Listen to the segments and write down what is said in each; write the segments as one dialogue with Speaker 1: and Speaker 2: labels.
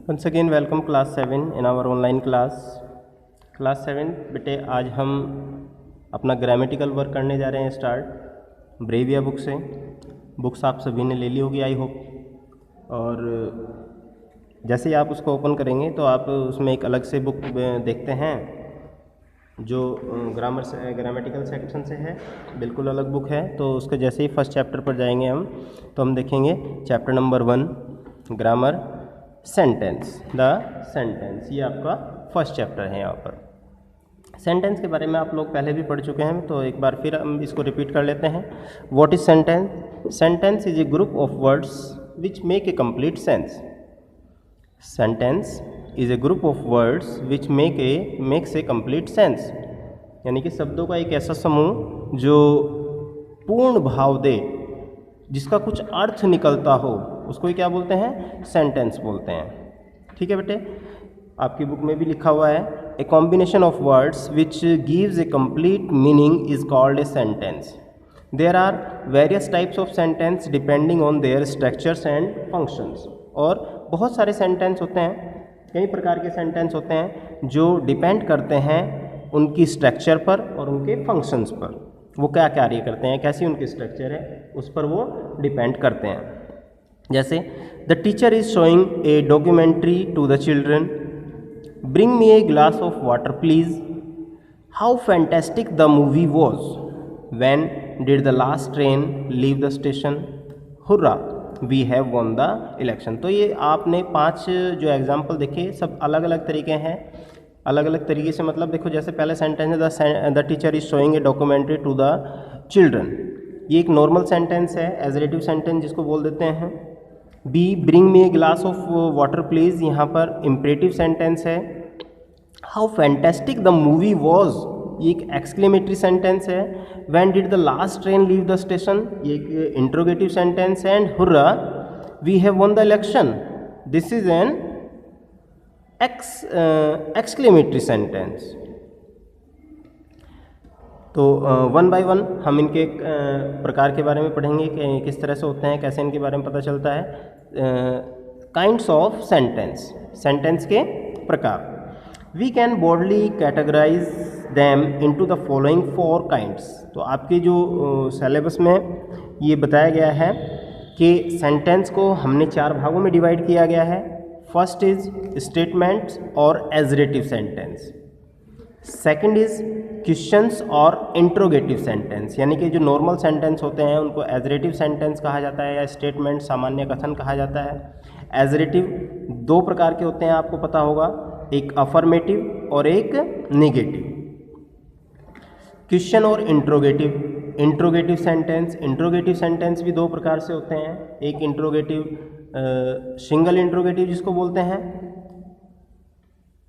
Speaker 1: Once again welcome class 7 in our online class 7 बेटे आज हम अपना ग्रामेटिकल वर्क करने जा रहे हैं स्टार्ट ब्रेविया बुक से। बुक्स आप सभी ने ले ली होगी आई होप। और जैसे ही आप उसको ओपन करेंगे तो आप उसमें एक अलग से बुक देखते हैं जो ग्रामेटिकल सेक्शन से है, बिल्कुल अलग बुक है। तो उसके जैसे ही फर्स्ट चैप्टर पर जाएंगे हम तो हम देखेंगे chapter number 1 grammar sentence the sentence. ये आपका फर्स्ट चैप्टर है। यहाँ पर सेंटेंस के बारे में आप लोग पहले भी पढ़ चुके हैं, तो एक बार फिर हम इसको रिपीट कर लेते हैं। What is sentence? Sentence is a group of words which make a complete sense. Sentence is a group of words which makes a complete sense, यानी कि शब्दों का एक ऐसा समूह जो पूर्ण भाव दे, जिसका कुछ अर्थ निकलता हो, उसको ही क्या बोलते हैं? सेंटेंस बोलते हैं। ठीक है बेटे, आपकी बुक में भी लिखा हुआ है a combination of words which gives a complete meaning is called a sentence. There are various types of sentence depending on their structures and functions. और बहुत सारे सेंटेंस होते हैं, कई प्रकार के सेंटेंस होते हैं जो डिपेंड करते हैं उनकी स्ट्रक्चर पर और उनके फंक्शंस पर। वो क्या कार्य करते हैं, कैसी उनकी स्ट्रक्चर है, उस पर वो डिपेंड करते हैं। जैसे the teacher is showing a documentary to the children, bring me a glass of water please, how fantastic the movie was, when did the last train leave the station, hurrah we have won the election. तो ये आपने 5 जो example देखे सब अलग अलग तरीके हैं। अलग अलग तरीके से मतलब देखो, जैसे पहले सेंटेंस है the teacher is showing a documentary to the children, ये एक नॉर्मल सेंटेंस है, एजरेटिव सेंटेंस जिसको बोल देते हैं। Be bring me a glass of water please, यहाँ पर इम्परेटिव सेंटेंस है। How fantastic the movie was, ये एक एक्सक्लेमेटरी सेंटेंस है। When did the last train leave the station, ये एक इंट्रोगेटिव सेंटेंस है। And hurrah we have won the election, this is an exclamatory sentence. तो one by one हम इनके प्रकार के बारे में पढ़ेंगे कि किस तरह से होते हैं, कैसे इनके बारे में पता चलता है। काइंड्स ऑफ सेंटेंस, सेंटेंस के प्रकार। We can boldly categorize them into the following 4 kinds. तो आपके जो सिलेबस में ये बताया गया है कि सेंटेंस को हमने 4 भागों में डिवाइड किया गया है। फर्स्ट इज स्टेटमेंट्स और assertive sentence. Second is questions और इंट्रोगेटिव सेंटेंस, यानी कि जो नॉर्मल सेंटेंस होते हैं उनको एजरेटिव सेंटेंस कहा जाता है या स्टेटमेंट सामान्य कथन कहा जाता है। एजरेटिव 2 प्रकार के होते हैं, आपको पता होगा, एक अफर्मेटिव और एक नेगेटिव। क्वेश्चन और इंट्रोगेटिव सेंटेंस। इंट्रोगेटिव सेंटेंस भी 2 प्रकार से होते हैं, एक इंट्रोगेटिव सिंगल इंट्रोगेटिव जिसको बोलते हैं,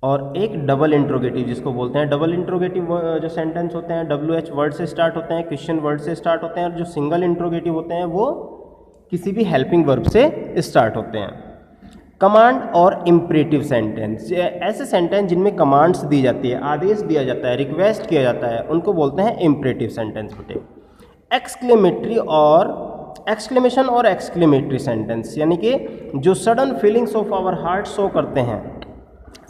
Speaker 1: और एक डबल इंट्रोगेटिव जिसको बोलते हैं। डबल इंट्रोगेटिव जो सेंटेंस होते हैं WH वर्ड से स्टार्ट होते हैं, क्वेश्चन वर्ड से स्टार्ट होते हैं, और जो सिंगल इंट्रोगेटिव होते हैं वो किसी भी हेल्पिंग वर्ब से स्टार्ट होते हैं। कमांड और इम्परेटिव सेंटेंस, ऐसे सेंटेंस जिनमें कमांड्स दी जाती है, आदेश दिया जाता है, रिक्वेस्ट किया जाता है, उनको बोलते हैं इम्परेटिव सेंटेंस बेटे। एक्सक्लेमेशन और एक्सक्लेमेटरी सेंटेंस, यानी कि जो sudden feelings of our heart show करते हैं,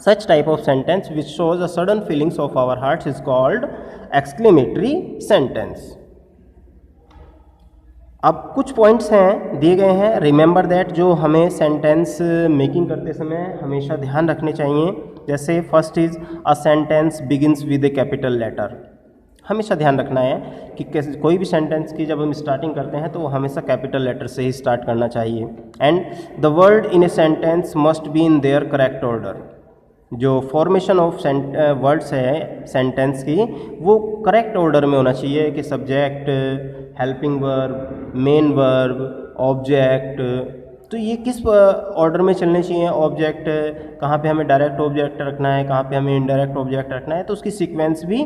Speaker 1: such type of sentence which shows the sudden feelings of our hearts is called exclamatory sentence। अब कुछ पॉइंट्स हैं दिए गए हैं, रिमेंबर दैट, जो हमें सेंटेंस मेकिंग करते समय हमेशा ध्यान रखने चाहिए। जैसे first is a sentence begins with a capital letter. हमेशा ध्यान रखना है कि कोई भी सेंटेंस की जब हम स्टार्टिंग करते हैं तो वो हमेशा कैपिटल लेटर से ही स्टार्ट करना चाहिए। And the word in a sentence must be in their correct order. जो फॉर्मेशन ऑफ वर्ड्स है सेंटेंस की, वो करेक्ट ऑर्डर में होना चाहिए कि subject, helping verb, main verb, object. तो ये किस ऑर्डर में चलने चाहिए? ऑब्जेक्ट कहाँ पे हमें डायरेक्ट ऑब्जेक्ट रखना है, कहाँ पे हमें इनडायरेक्ट ऑब्जेक्ट रखना है, तो उसकी सीक्वेंस भी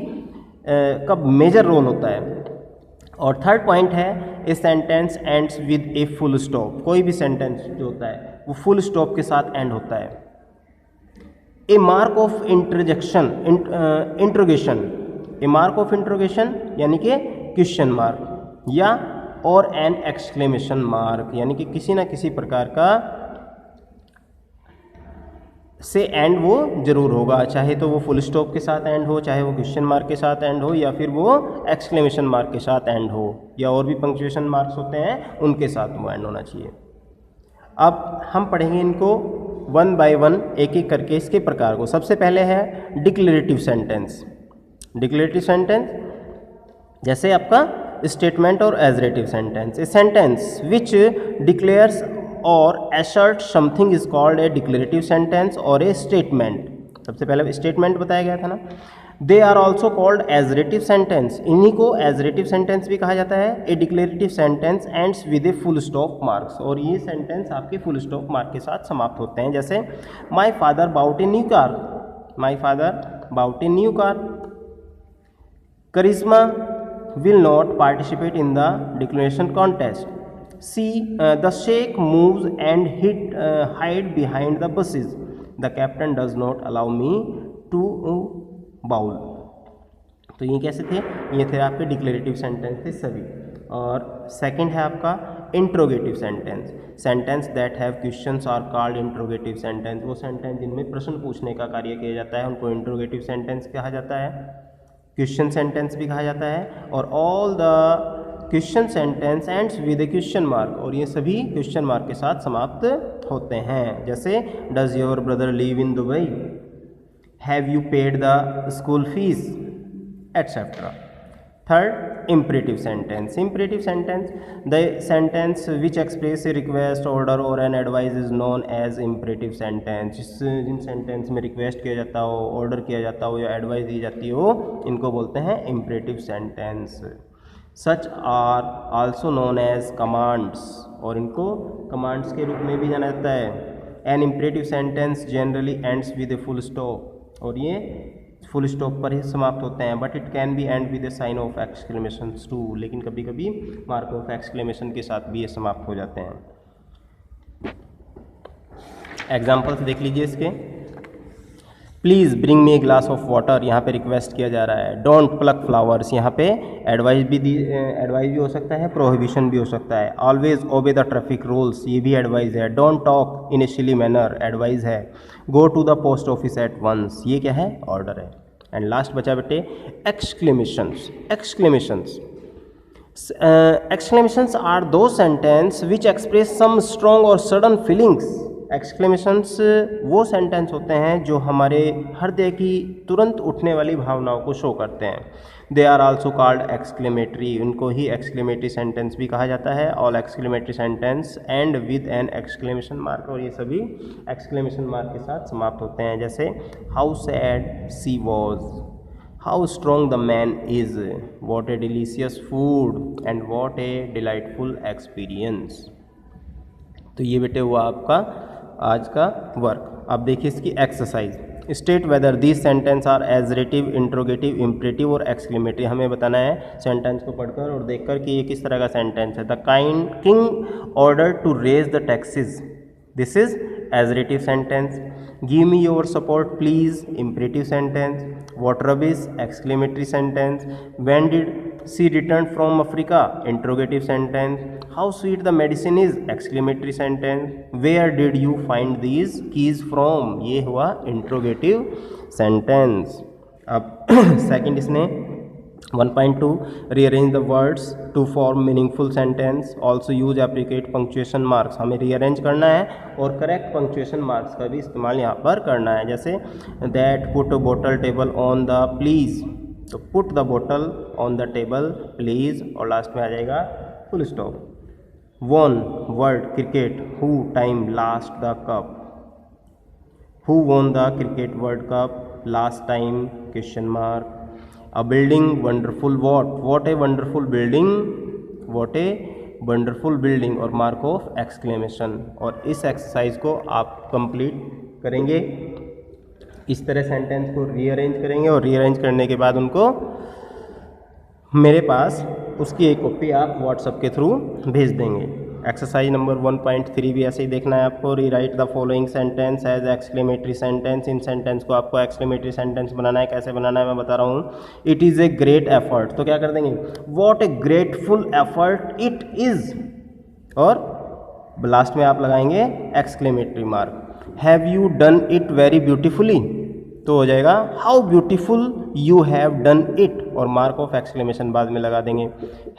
Speaker 1: का मेजर रोल होता है। और थर्ड पॉइंट है a sentence ends with a full stop. कोई भी सेंटेंस जो होता है वो फुल स्टॉप के साथ एंड होता है। A mark of interjection, interrogation, a mark of interrogation यानी कि क्वेश्चन मार्क, या और एन एक्सक्लेमेशन मार्क, यानी कि किसी ना किसी प्रकार का से एंड वो ज़रूर होगा, चाहे तो वो फुल स्टॉप के साथ एंड हो, चाहे वो क्वेश्चन मार्क के साथ एंड हो, या फिर वो एक्सक्लेमेशन मार्क के साथ एंड हो, या और भी पंक्चुएशन मार्क्स होते हैं उनके साथ वो एंड होना चाहिए। अब हम पढ़ेंगे इनको वन बाय वन, एक एक करके इसके प्रकार को। सबसे पहले है डिक्लेरेटिव सेंटेंस। डिक्लेरेटिव सेंटेंस जैसे आपका स्टेटमेंट और assertive sentence. A sentence which declares और assert something is called a declarative sentence और ए स्टेटमेंट। सबसे पहले स्टेटमेंट बताया गया था ना। They are also called assertive sentence, इन्हीं को एजरेटिव सेंटेंस भी कहा जाता है। A declarative sentence ends with a full stop marks, और ये सेंटेंस आपके फुल स्टॉप मार्क के साथ समाप्त होते हैं। जैसे my father bought a new car, my father bought a new car. Karishma will not participate in the declaration contest. See, the sheikh moves and hide behind the bushes. The captain does not allow me to bowl. तो ये कैसे थे? ये थे आपके declarative sentence थे सभी। और सेकंड है आपका interrogative sentence. Sentence that have questions are called interrogative sentence. वो सेंटेंस जिनमें प्रश्न पूछने का कार्य किया जाता है उनको इंट्रोगेटिव सेंटेंस कहा जाता है, क्वेश्चन सेंटेंस भी कहा जाता है। और all the question sentence ends with A question mark, और ये सभी क्वेश्चन मार्क के साथ समाप्त होते हैं। जैसे does your brother live in Dubai, have you paid the school fees, etcetera. Third imperative sentence. Imperative sentence, the sentence which express a request, order or an advice is known as imperative sentence. Jin sentence में request किया जाता हो, order किया जाता हो या advice दी जाती हो, इनको बोलते हैं imperative sentence. Such are also known as commands, और इनको commands के रूप में भी जाना जाता है। An imperative sentence generally ends with a full stop, और ये फुल स्टॉप पर ही समाप्त होते हैं। But it can be end with a sign of exclamation too, लेकिन कभी कभी मार्क ऑफ एक्सक्लेमेशन के साथ भी ये समाप्त हो जाते हैं। एग्जाम्पल्स देख लीजिए इसके। Please bring me a glass of water, यहाँ पे रिक्वेस्ट किया जा रहा है। डोंट प्लक फ्लावर्स, यहाँ पे एडवाइस भी हो सकता है, प्रोहिबिशन भी हो सकता है। Always obey the traffic rules, ये भी एडवाइस है। Don't talk in a silly manner, advice है। Go to the post office at once, ये क्या है? ऑर्डर है। एंड लास्ट बचा बेटे exclamations. Exclamations are those sentences which express some strong और सडन फीलिंग्स। एक्सक्लेमेशंस वो सेंटेंस होते हैं जो हमारे हृदय की तुरंत उठने वाली भावनाओं को शो करते हैं। They are also called exclamatory, उनको ही एक्सक्लेमेटरी सेंटेंस भी कहा जाता है। All exclamatory sentence end with an exclamation mark, और ये सभी एक्सक्लेमेशन मार्क के साथ समाप्त होते हैं। जैसे how sad she was, how strong the man is, what a delicious food and what a delightful experience. तो ये बेटे हुआ आपका आज का वर्क। अब देखिए इसकी exercise. State whether these sentences are assertive, interrogative, imperative और एक्सक्लेमेटरी। हमें बताना है सेंटेंस को पढ़कर और देखकर कि ये किस तरह का सेंटेंस है। The king order to raise the taxes, this is assertive sentence. Give me your support please, imperative sentence. What rubbish, exclamatory sentence. When did she return from Africa, interrogative sentence. How sweet the medicine is, exclamatory sentence. Where did you find these keys from, ये हुआ interrogative sentence. अब second इसने 1.2 rearrange the words to form meaningful sentence, also use appropriate punctuation marks. हमें rearrange करना है और correct punctuation marks का भी इस्तेमाल यहाँ पर करना है। जैसे that put bottle table on the please, तो put the bottle on the table please, और लास्ट में आ जाएगा full stop. Won world cricket, who time last the cup, who won the cricket world cup last time, question mark. A building wonderful, what a wonderful building, what a wonderful building, और mark of exclamation. और इस exercise को आप complete करेंगे। इस तरह sentence को rearrange करेंगे और रीअरेंज करने के बाद उनको मेरे पास उसकी एक कॉपी आप व्हाट्सएप के थ्रू भेज देंगे। एक्सरसाइज नंबर 1.3 भी ऐसे ही देखना है आपको। Rewrite the following sentence as exclamatory sentence. इन सेंटेंस को आपको एक्सक्लेमेटरी सेंटेंस बनाना है। कैसे बनाना है मैं बता रहा हूँ। It is a great effort, तो क्या कर देंगे, what A grateful effort it is, और लास्ट में आप लगाएंगे exclamatory mark. Have you done it very beautifully, तो हो जाएगा how beautiful you have done it, और मार्क ऑफ एक्सक्लेमेशन बाद में लगा देंगे।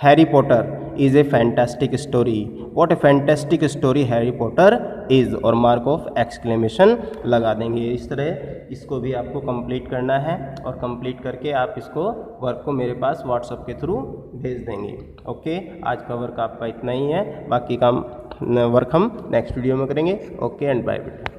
Speaker 1: Harry Potter is a fantastic story, what A fantastic story Harry Potter is, और मार्क ऑफ एक्सक्लेमेशन लगा देंगे। इस तरह इसको भी आपको कंप्लीट करना है, और कंप्लीट करके आप इसको वर्क को मेरे पास व्हाट्सएप के थ्रू भेज देंगे। ओके, आज का वर्क आपका इतना ही है, बाकी काम वर्क हम नेक्स्ट वीडियो में करेंगे। ओके एंड बाय बेटा।